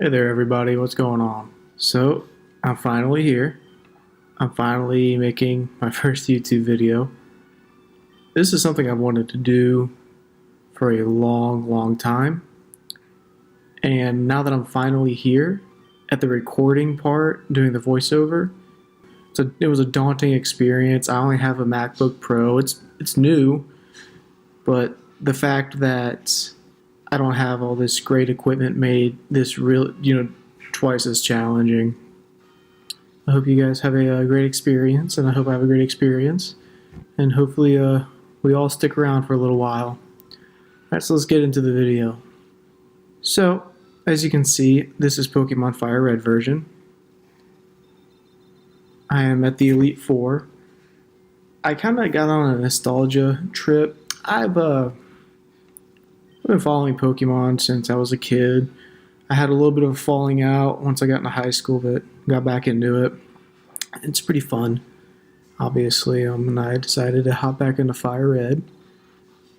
Hey there, everybody. What's going on? So, I'm finally here. I'm finally making my first YouTube video. This is something I've wanted to do for a long, long time. And now that I'm finally here at the recording part, doing the voiceover, it was a daunting experience. I only have a MacBook Pro. It's new, but the fact that I don't have all this great equipment made this twice as challenging. I hope you guys have a great experience, and I hope I have a great experience. And hopefully, we all stick around for a little while. Alright, so let's get into the video. So, as you can see, this is Pokemon Fire Red version. I am at the Elite Four. I kind of got on a nostalgia trip. I've been following Pokemon since I was a kid. I had a little bit of a falling out once I got into high school, but got back into it. It's pretty fun, obviously, and I decided to hop back into Fire Red.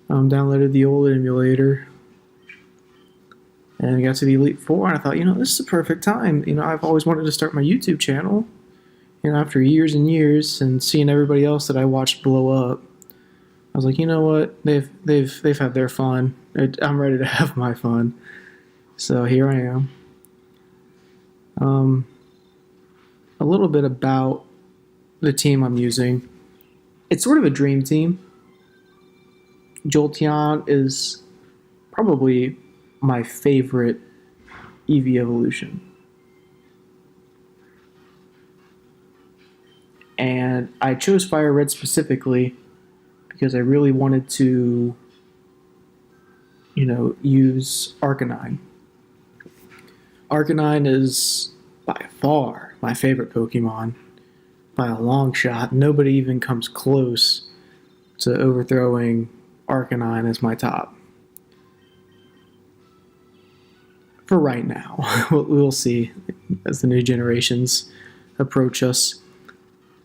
Downloaded the old emulator and got to the Elite Four, and I thought, this is the perfect time. I've always wanted to start my YouTube channel. After years and years and seeing everybody else that I watched blow up, I was like, you know what? They've had their fun. I'm ready to have my fun. So here I am. A little bit about the team I'm using. It's sort of a dream team. Jolteon is probably my favorite Eevee evolution. And I chose Fire Red specifically because I really wanted to, use Arcanine. Arcanine is by far my favorite Pokemon, by a long shot. Nobody even comes close to overthrowing Arcanine as my top. For right now. We'll see as the new generations approach us.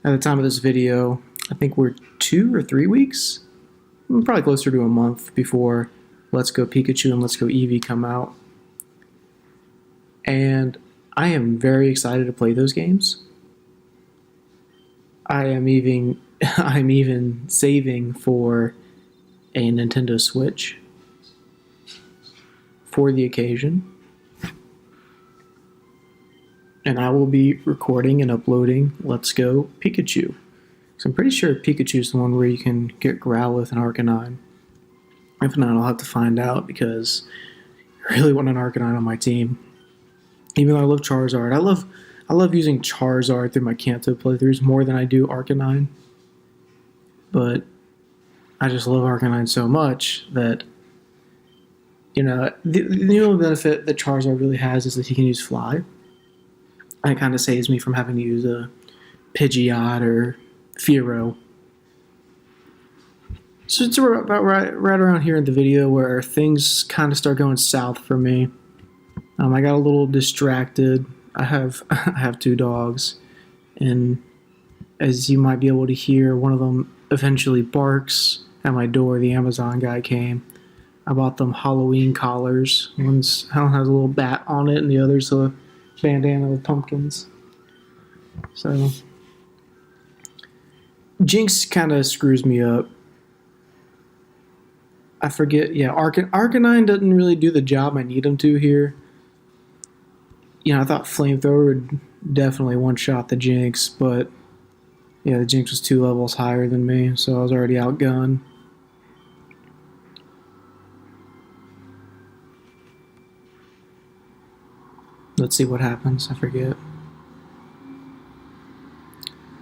At the time of this video, I think we're 2 or 3 weeks, probably closer to a month before Let's Go Pikachu and Let's Go Eevee come out. And I am very excited to play those games. I'm even saving for a Nintendo Switch for the occasion. And I will be recording and uploading Let's Go Pikachu. So I'm pretty sure Pikachu is the one where you can get Growlithe and Arcanine. If not, I'll have to find out because I really want an Arcanine on my team. Even though I love Charizard. I love using Charizard through my Kanto playthroughs more than I do Arcanine. But I just love Arcanine so much that, the only benefit that Charizard really has is that he can use Fly. And it kind of saves me from having to use a Pidgeot or Fearow. So it's about right around here in the video where things kind of start going south for me. I got a little distracted. I have 2 dogs, and as you might be able to hear, one of them eventually barks at my door. The Amazon guy came. I bought them Halloween collars. One has a little bat on it, and the other's a bandana with pumpkins. So Jinx kind of screws me up. I forget. Yeah, Arcanine doesn't really do the job I need him to here. I thought Flamethrower would definitely one-shot the Jinx, but yeah, the Jinx was 2 levels higher than me, so I was already outgunned. Let's see what happens. I forget.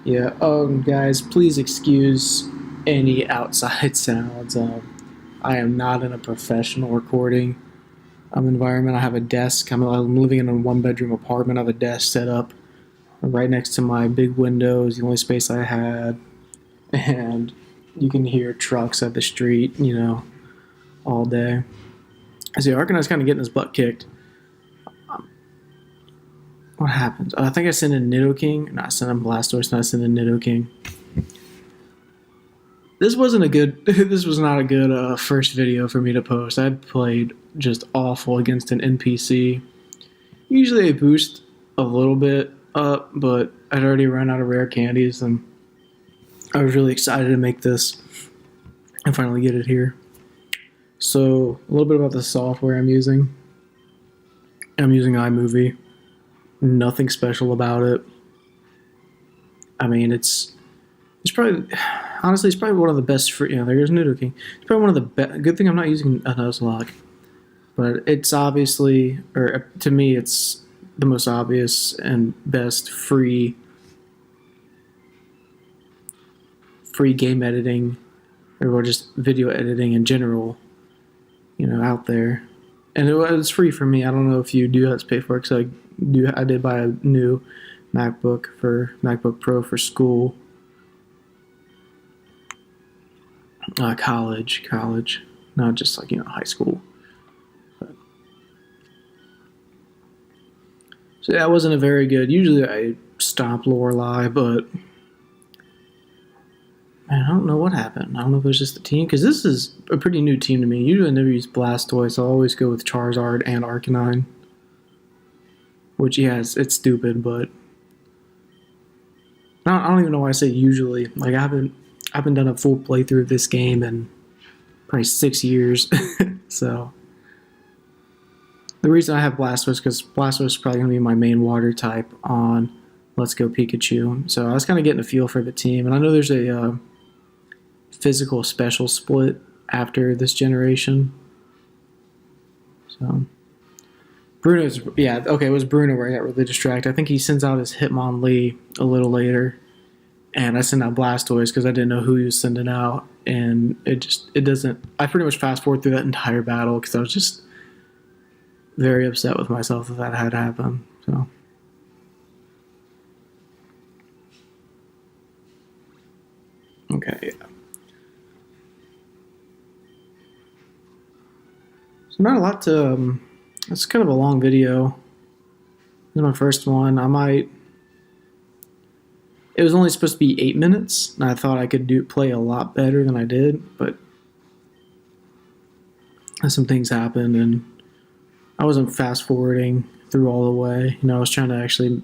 Yeah, guys, please excuse any outside sounds. I am not in a professional recording environment. I have a desk. I'm living in a 1-bedroom apartment. I have a desk set up right next to my big window. Is the only space I had. And you can hear trucks at the street, all day. I see Arcanine's kind of getting his butt kicked. What happens? I think I sent in Nidoking. Not sent in Blastoise, not sent in Nidoking. This was not a good first video for me to post. I played just awful against an NPC. Usually they boost a little bit up, but I'd already run out of rare candies, and I was really excited to make this and finally get it here. So a little bit about the software I'm using. I'm using iMovie. Nothing special about it. I mean, it's probably, honestly, it's probably one of the best free. There's Noodle King. It's probably one of the best. Good thing I'm not using a Nuzlocke, but it's obviously, or to me, it's the most obvious and best free game editing, or just video editing in general, out there. And it's free for me. I don't know if you do have to pay for it, because I did buy a new MacBook Pro for school. College, not just high school. So that wasn't a very good. Usually I stomp Lorelei, but man, I don't know what happened. I don't know if it was just the team, because this is a pretty new team to me. Usually I never use Blastoise. I'll always go with Charizard and Arcanine. Which, yes, it's stupid, but I don't even know why I say usually. I haven't done a full playthrough of this game in probably 6 years. So the reason I have Blastoise, because Blastoise is probably going to be my main water type on Let's Go Pikachu. So I was kind of getting a feel for the team, and I know there's a physical special split after this generation. So Bruno's, yeah, okay, it was Bruno where I got really distracted. I think he sends out his Hitmonlee a little later, and I sent out Blastoise because I didn't know who he was sending out, and it doesn't, I pretty much fast forward through that entire battle because I was just very upset with myself that had happened, so. Okay, yeah. So not a lot to, it's kind of a long video. This is my first one. It was only supposed to be 8 minutes, and I thought I could play a lot better than I did, but some things happened, and I wasn't fast forwarding through all the way. I was trying to actually,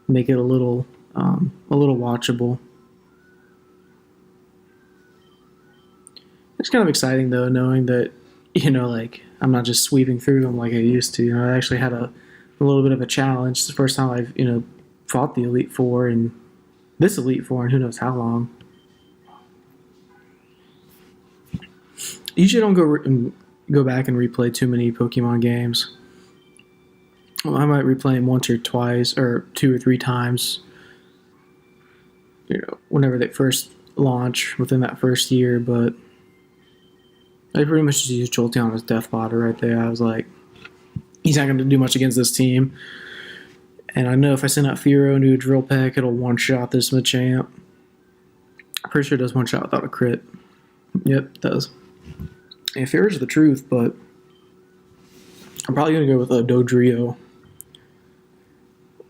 make it a little watchable. It's kind of exciting though, knowing that, I'm not just sweeping through them like I used to. I actually had a little bit of a challenge. It's the first time I've, fought the Elite Four, and this Elite Four, and who knows how long. Usually don't go back and replay too many Pokemon games. Well, I might replay them once or twice, or 2 or 3 times, whenever they first launch within that first year, but I pretty much just used Jolteon as Death Fodder right there. I was like, he's not going to do much against this team. And I know if I send out Fearow into a Drill Peck, it'll one-shot this Machamp. I'm pretty sure it does one-shot without a crit. Yep, it does. And Fearow's the truth, but I'm probably going to go with a Dodrio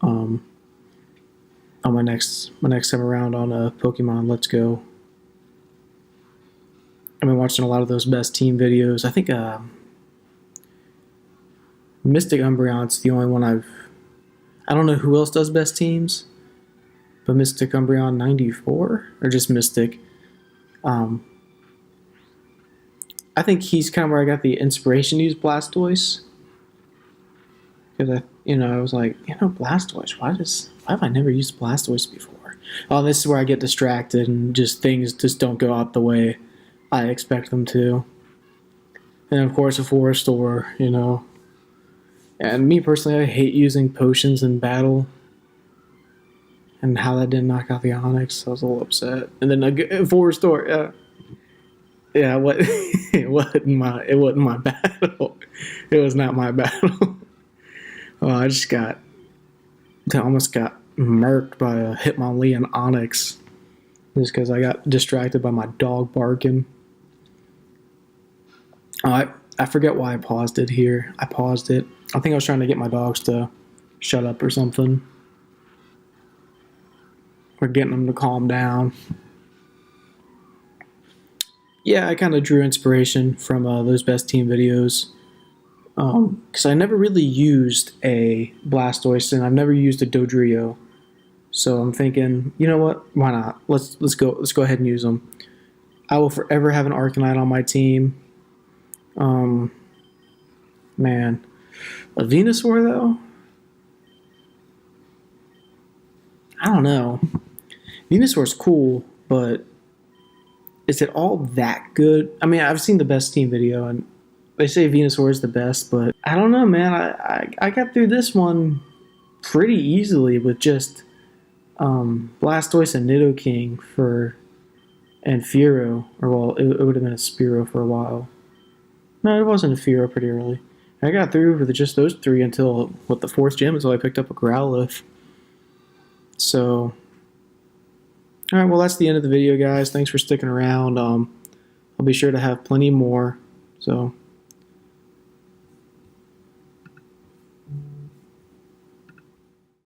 on my next time around on Pokemon Let's Go. I've been watching a lot of those best team videos. I think Mystic Umbreon's the only one I don't know who else does best teams, but Mystic Umbreon 94, or just Mystic. I think he's kind of where I got the inspiration to use Blastoise. Because I was like, Blastoise, why have I never used Blastoise before? Oh, this is where I get distracted and things just don't go out the way I expect them to. And of course, a Forestor, And me personally, I hate using potions in battle. And how that didn't knock out the Onix, I was a little upset. And then a Forestor, yeah, what? It wasn't my battle. It was not my battle. Oh, I almost got murked by a Hitmonlee and Onix just because I got distracted by my dog barking. I forget why I paused it here. I paused it. I think I was trying to get my dogs to shut up or something. Or getting them to calm down. Yeah, I kind of drew inspiration from those best team videos. Because I never really used a Blastoise and I've never used a Dodrio. So I'm thinking, you know what? Why not? Let's go ahead and use them. I will forever have an Arcanine on my team. Um, man, a Venusaur though. I don't know. Venusaur's cool, but is it all that good? I mean, I've seen the best team video, and they say Venusaur is the best, but I don't know, man. I got through this one pretty easily with just Blastoise and Nidoking for and Fearow, or well, it would have been a Spearow for a while. No, it wasn't a Fearow pretty early. I got through with just those three until what the fourth gym until I picked up a Growlithe. So, all right, well that's the end of the video, guys. Thanks for sticking around. I'll be sure to have plenty more. So.